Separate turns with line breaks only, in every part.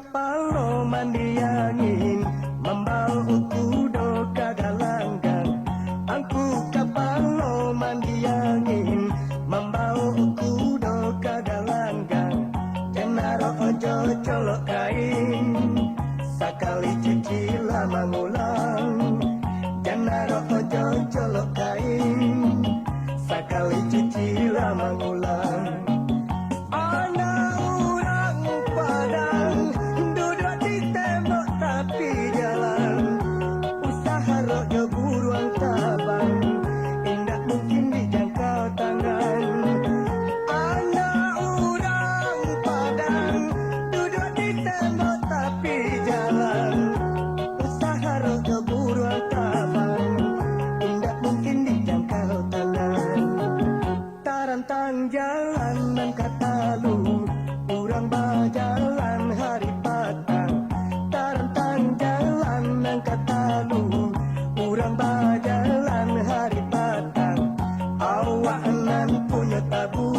kapal lo mandiangin membau kudo kagalanggang. Angku kapal lo mandiangin membau kudo kagalanggang. Jenaro ojo colok kain sakali cuci lama ngulang. Jenaro ojo colok kain sakali cuci lama ngulang. Anak orang Padang duduk di tembok tapi jalan. Usaha rojo buruan tabang indah mungkin dijangkau tangan. Anak orang Padang duduk di tembok tapi jalan. Usaha rojo buruan tabang indah mungkin dijangkau tangan. Tarantang jalanan kata lu urang bajalan hari patang. Tarantang jalanan kata lu urang bajalan hari patang. Awak nan punya tabu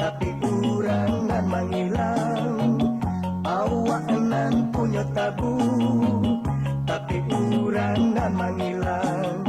tapi urangan manghilang. Awak nan punya tabu tapi urangan manghilang.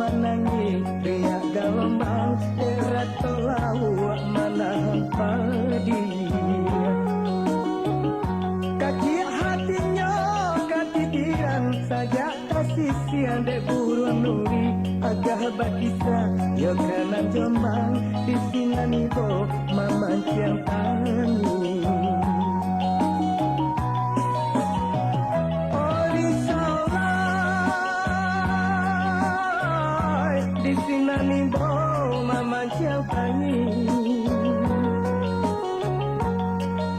menangi riak gelombang erat laut menahan padi kaki hatinya ketidiran saja kasih siang dek burung nuri agak bakisa yo kanan jombang di sinani bo mamancang tani Sinani bo mama ciautani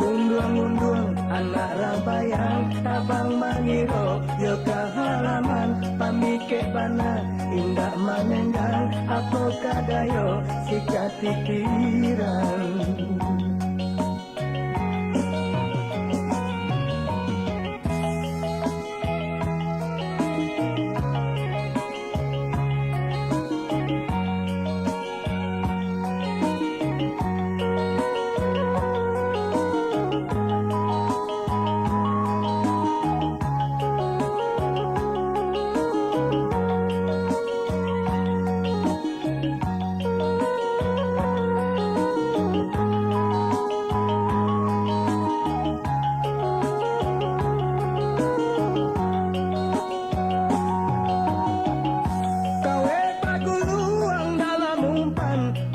unduang-unduang anak rambayang tabang mangiro yo ke halaman pamike bana indah manenggang apa kadayo sikat pikiran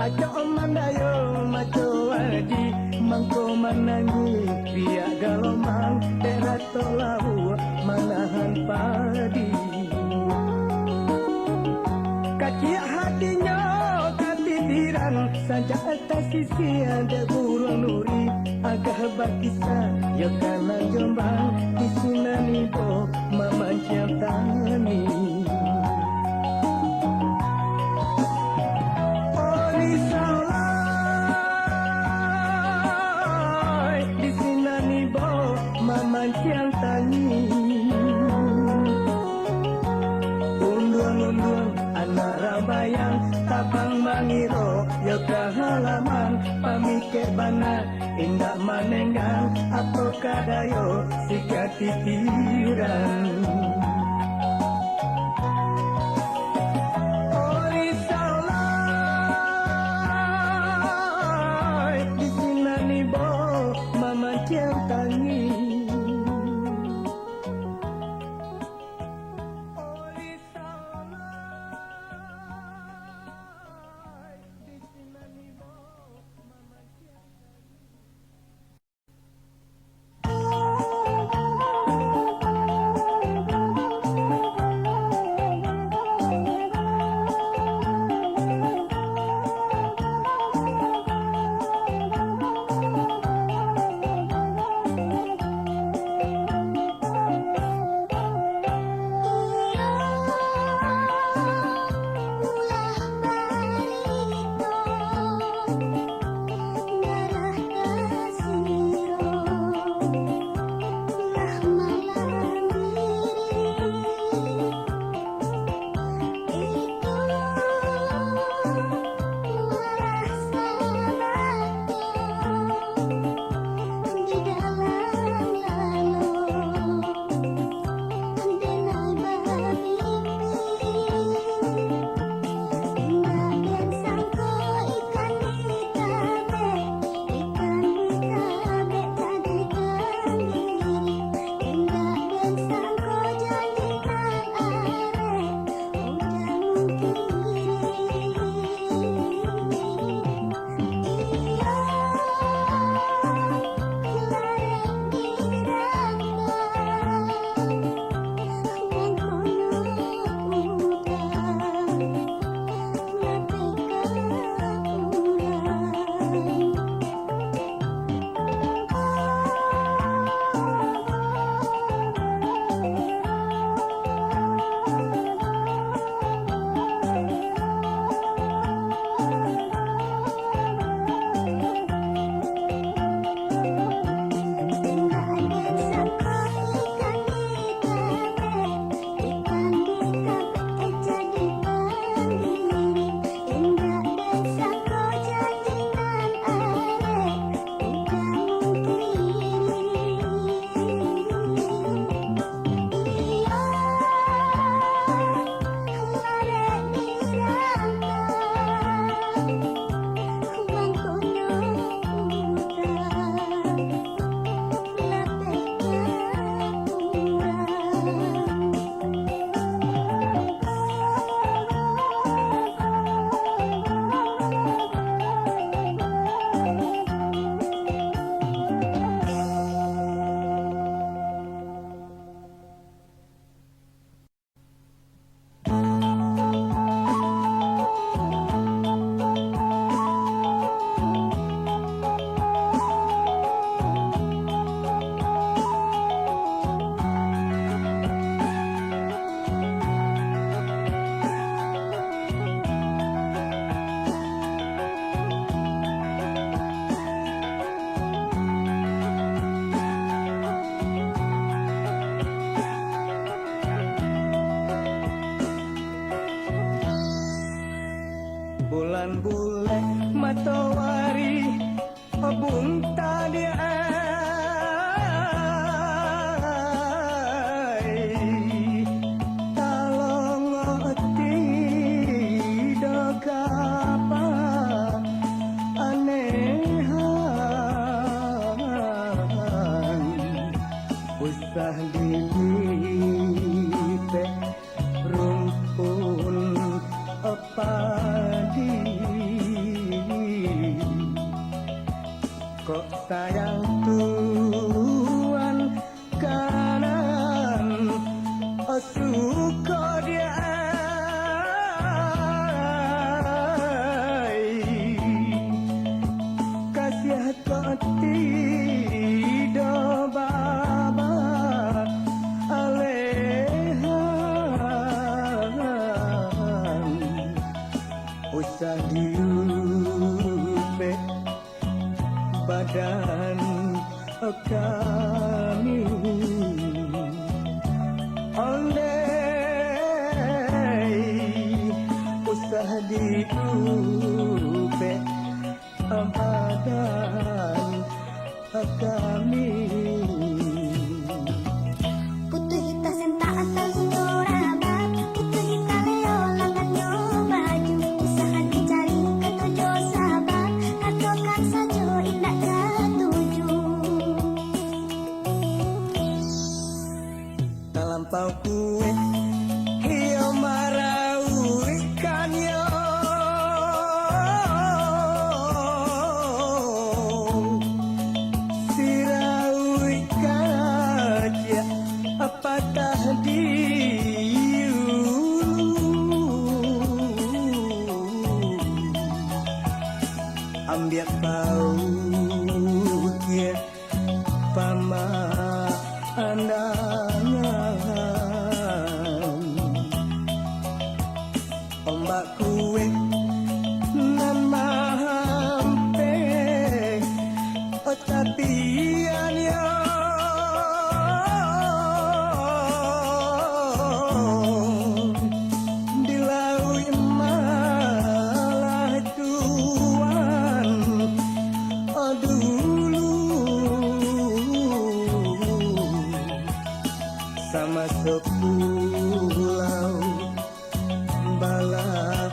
Ajo mandayo maco adi mangko manangi riak gelombang erat lau manahan padi kaki hatinya ketidiran saja atas sisi ada burung nuri agak bakisa yo kanan jombang di sinani bo mamancang tani mamancang tani unduang-unduang anak rambayang tabang mangiro yo ke halaman pamike bana indah manenggang apa kadayo sikat titiran di sinani bo mamancang tani bulan bule matahari obung tadi talong tidak apa anehan usah dilipe rumpun padi kok sayang tuan kanan suka dia kasih kok tidak baba alehan usah diupe badan kami ondai usah diupe badan kami
Putu hita senta atas doraba, putu hita leo langan yo baju. Usaha dicari ketujuh sahabat, katakan saja indah ketujuh.
Talampau kue hiyo marau ikan yo sirau ikan aja patah ambil pautnya pama andangan ombak kue nama hampe tapi anyo di laut malah tuan dulu sama sepulau bala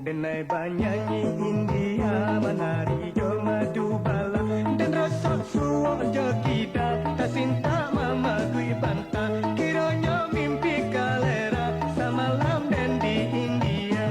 Denai banyanyi India menari jo madu bala dan rasa suwak jo kita tak cinta mama kui banta kiranya mimpi kalera samalam dan di India.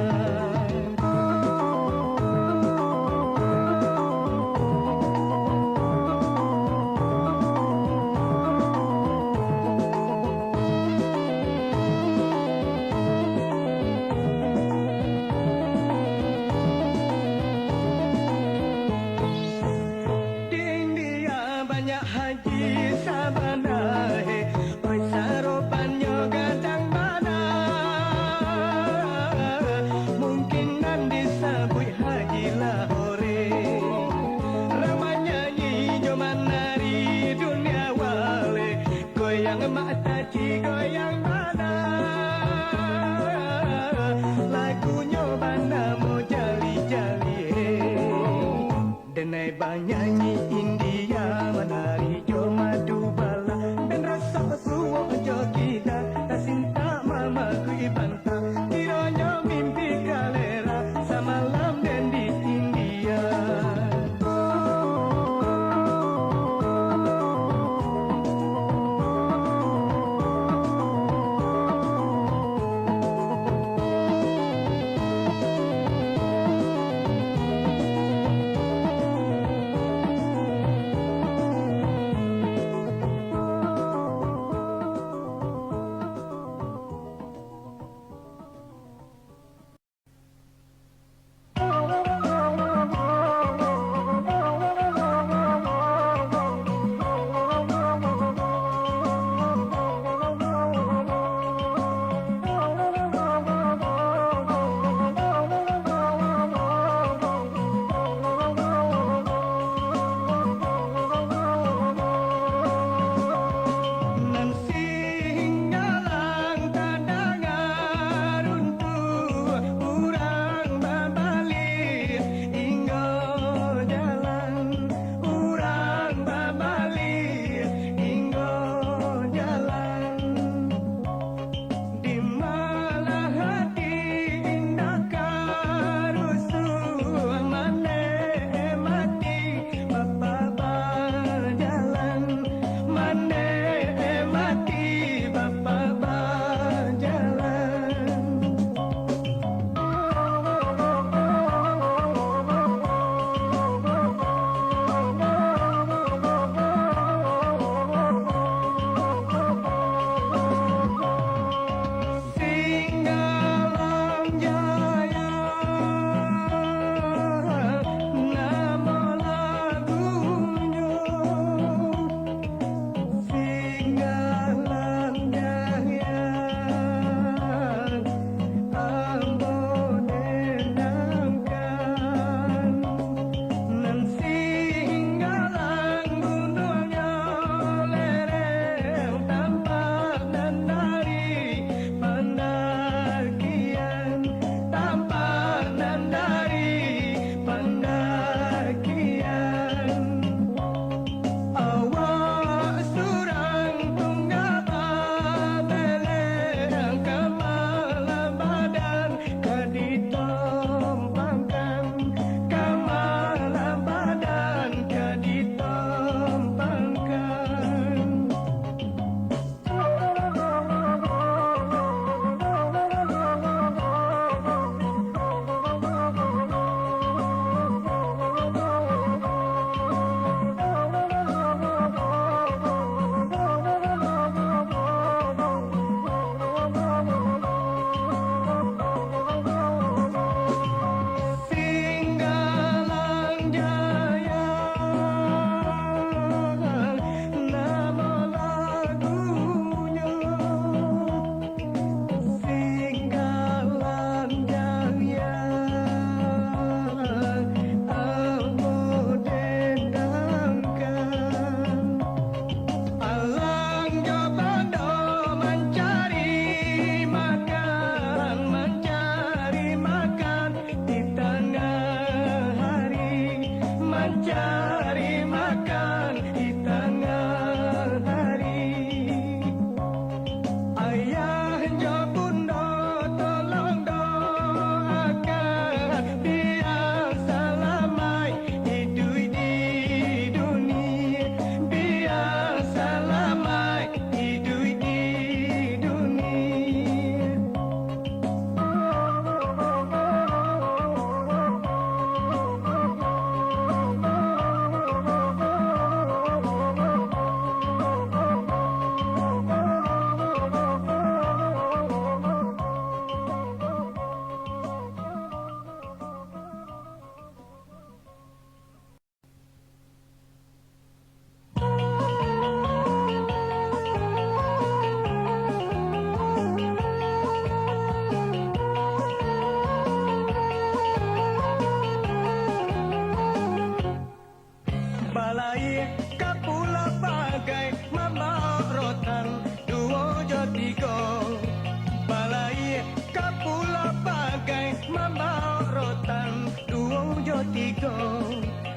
rotan duo jo tigo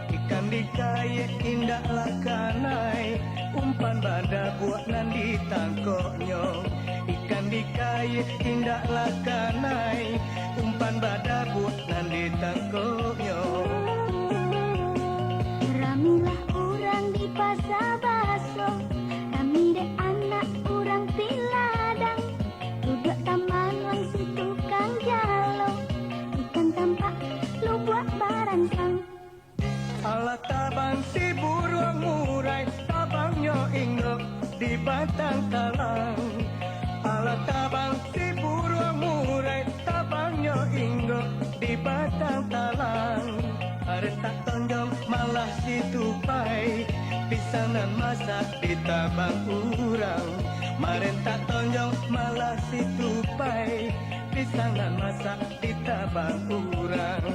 ikan dikaya indah lakanai umpan badak buat nan ditangkoknya ikan dikaya indah lakanai umpan badak buat nan ditangkoknya
Ramilah orang di pasar baso, kami dek anak orang piladang. Duduk taman wang si tukang jalo, ikan tampak lu buat baransang.
Ala tabang si burung murai, tabangnya ingok di batang talang. Ala tabang si burung murai, tabangnya ingok di batang talang. Are tak tonjong malah si tupai, pisanan masak di tabang urang. Maren tak tonjong malah si tupai, pisanan masak di tabang urang.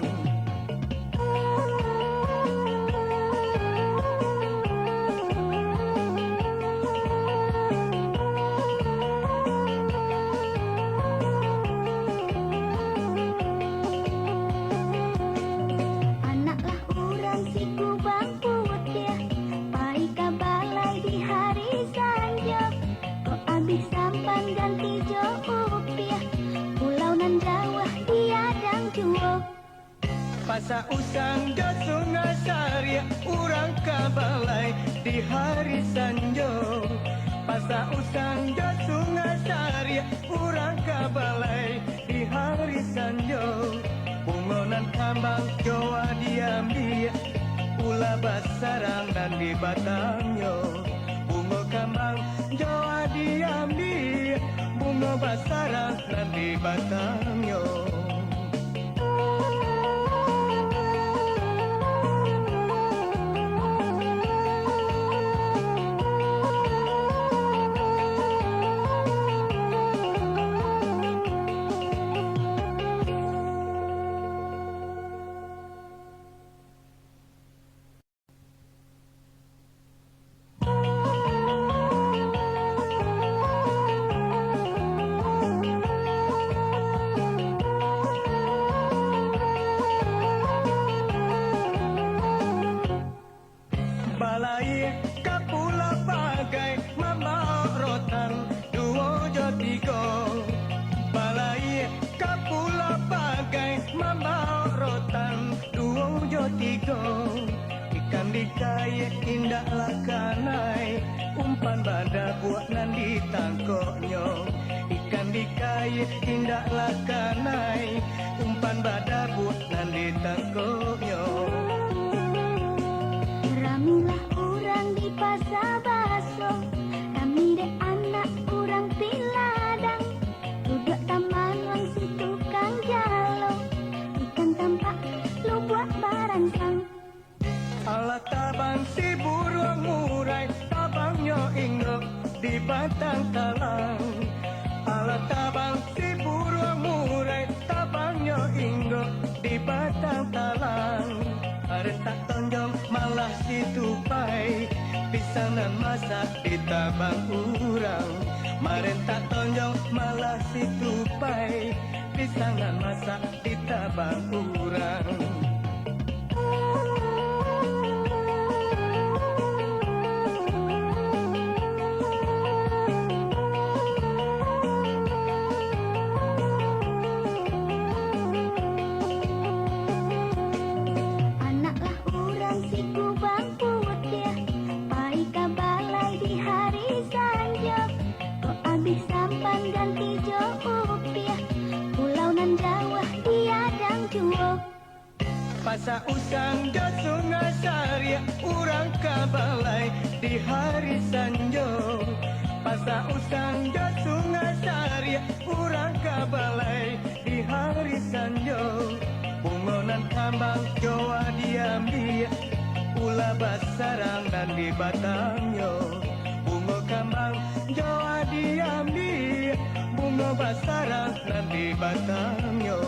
Anaklah orang si kubang putih, pai ka balai di hari Sanjo. Kau habis sampan ganti jo upiah, pulau nan Jawa diadang juo.
Pasa usang jo sungai Saria, urang kabalai di hari Sanjo. Pasa usang jo sungai Saria, urang kabalai di hari Sanjo. Bungonan kambang Jawa diambil, ula basarang dan di batangnya. Bungo kambang Jawa diambil, bungo basarang dan di batangnya. Balai kapula bagai mama rotan duo jo tigo. Balai kapula bagai mama rotan duo jo tigo. Ikan dikaya indah lakanai umpan badak buat nan ditangkoknya. Ikan dikaya indah lakanai umpan badak buat nan ditangkoknya.
Ramilah orang di pasar baso, kami dek anak orang piladang. Duduk taman wang si tukang jalo, ikan tampak lu buat baransang.
Ala tabang si burung murai, tabangnya ingok di batang talang. Ala tabang si burung murai, tabangnya ingok di batang talang. Are tak tonjong malah si tupai, pisanan masak di tabang urang. Maren tak tonjong malah si tupai, pisanan masak di tabang urang.
Anaklah orang si kubang putih, pai ka balai di hari Sanjo. Kau habis sampan ganti jo upiah, pulau nan Jawa diadang juo.
Pasa usang jo sungai Saria, urang kabalai di hari Sanjo. Pasa usang jo sungai Saria, urang kabalai di hari Sanjo. Bungonan kambang Jawa diambil, ula basarang dan di batangnya. Bungo kambang Jawa diambil, bungo basarang dan di batangnya.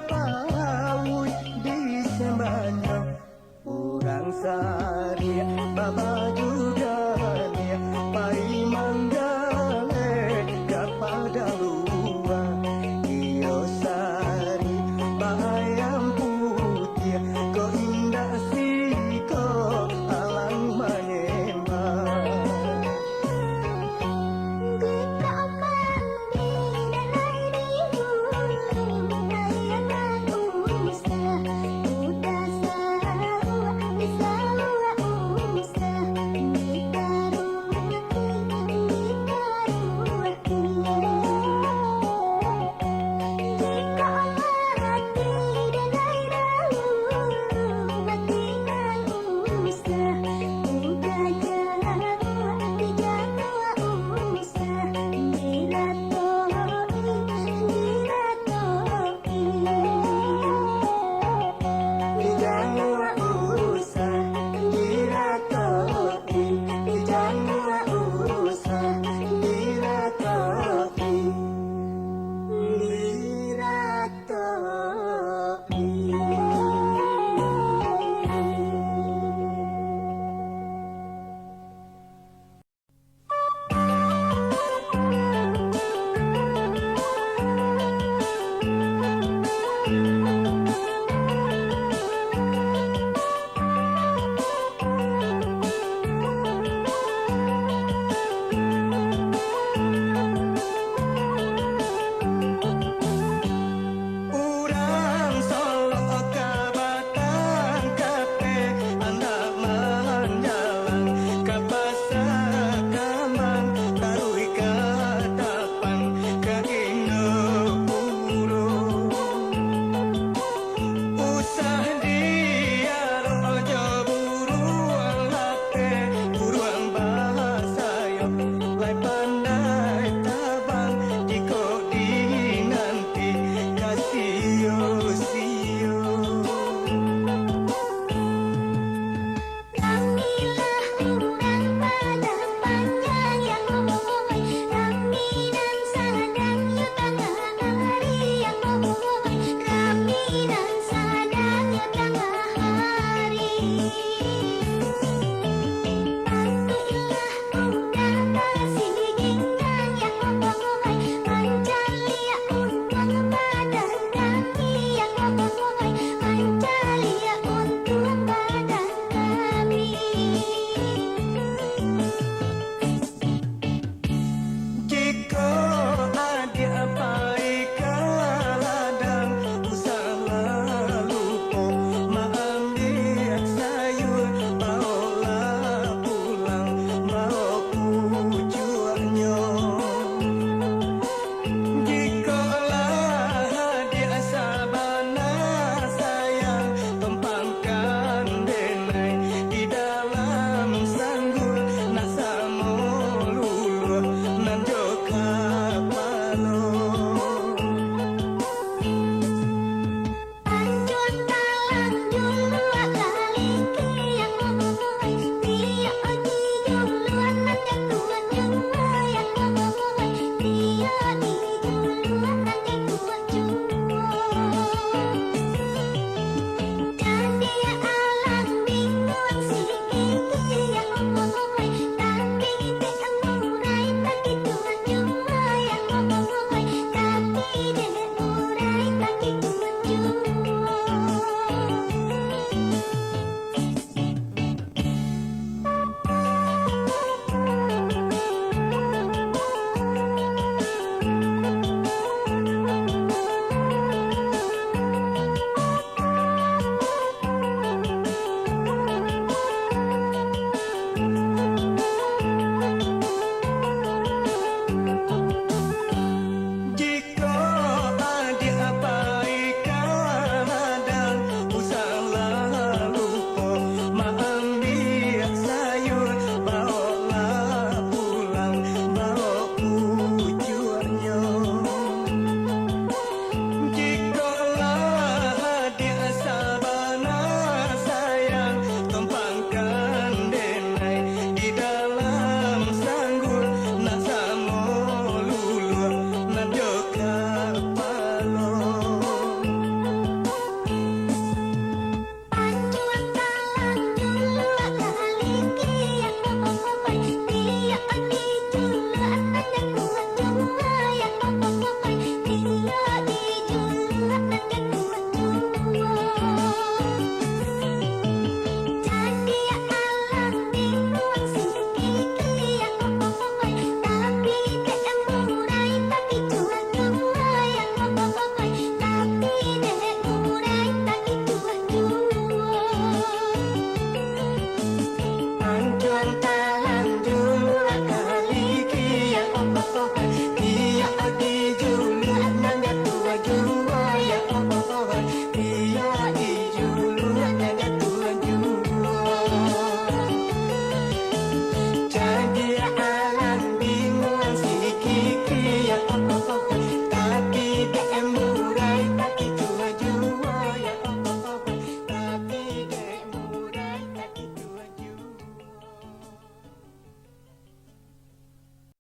paui di semana urang sa